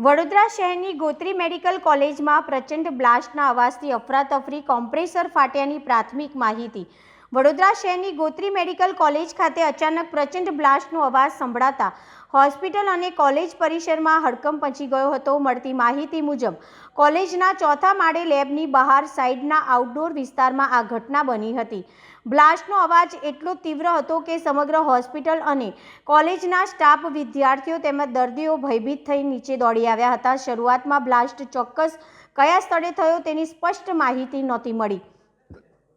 વડોદરા શહેરની ગોત્રી મેડિકલ કોલેજમાં પ્રચંડ બ્લાસ્ટના અવાજથી અફરાતફરી, કોમ્પ્રેસર ફાટ્યાની પ્રાથમિક માહિતી. વડોદરા શહેરની ગોત્રી મેડિકલ કોલેજ ખાતે અચાનક પ્રચંડ બ્લાસ્ટનો અવાજ સંભળાતા હોસ્પિટલ અને કોલેજ પરિસરમાં હડકંપ મચી ગયો હતો. મળતી માહિતી મુજબ કોલેજના ચોથા માળે લેબની બહાર સાઇડના આઉટડોર વિસ્તારમાં આ ઘટના બની હતી. બ્લાસ્ટનો અવાજ એટલો તીવ્ર હતો કે સમગ્ર હોસ્પિટલ અને કોલેજના સ્ટાફ, વિદ્યાર્થીઓ તેમજ દર્દીઓ ભયભીત થઈ નીચે દોડી આવ્યા હતા. શરૂઆતમાં બ્લાસ્ટ ચોક્કસ કયા સ્થળે થયો તેની સ્પષ્ટ માહિતી નહોતી મળી,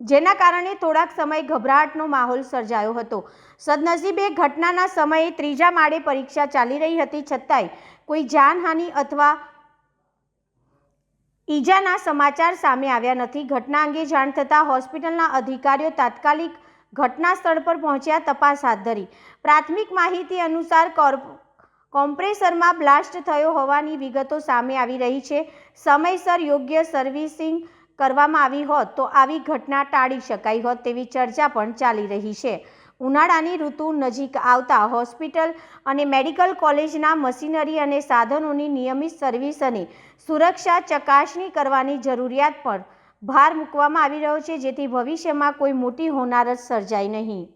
જેના કારણે થોડાક સમય ગભરાટનો માહોલ સર્જાયો હતો. સદનસીબે ઘટનાના સમયે ત્રીજા માળે પરીક્ષા ચાલી રહી હતી, છતાંય કોઈ જાનહાનિ અથવા ઈજાના સમાચાર સામે આવ્યા નથી. ઘટના અંગે જાણ થતાં હોસ્પિટલના અધિકારીઓ તાત્કાલિક ઘટના સ્થળ પર પહોંચ્યા તપાસ હાથ ધરી. પ્રાથમિક માહિતી અનુસાર કોમ્પ્રેસરમાં બ્લાસ્ટ થયો હોવાની વિગતો સામે આવી રહી છે. સમયસર યોગ્ય સર્વિસિંગ કરવામાં આવી હોત તો આવી ઘટના ટાળી શકાઈ હોત તેવી ચર્ચા પણ ચાલી રહી છે. ઉનાળાની ઋતુ નજીક આવતા હોસ્પિટલ અને મેડિકલ કોલેજના મશીનરી અને સાધનોની નિયમિત સર્વિસ અને સુરક્ષા ચકાસણી કરવાની જરૂરિયાત પર ભાર મૂકવામાં આવી રહ્યો છે, જેથી ભવિષ્યમાં કોઈ મોટી હોનારત સર્જાય નહીં.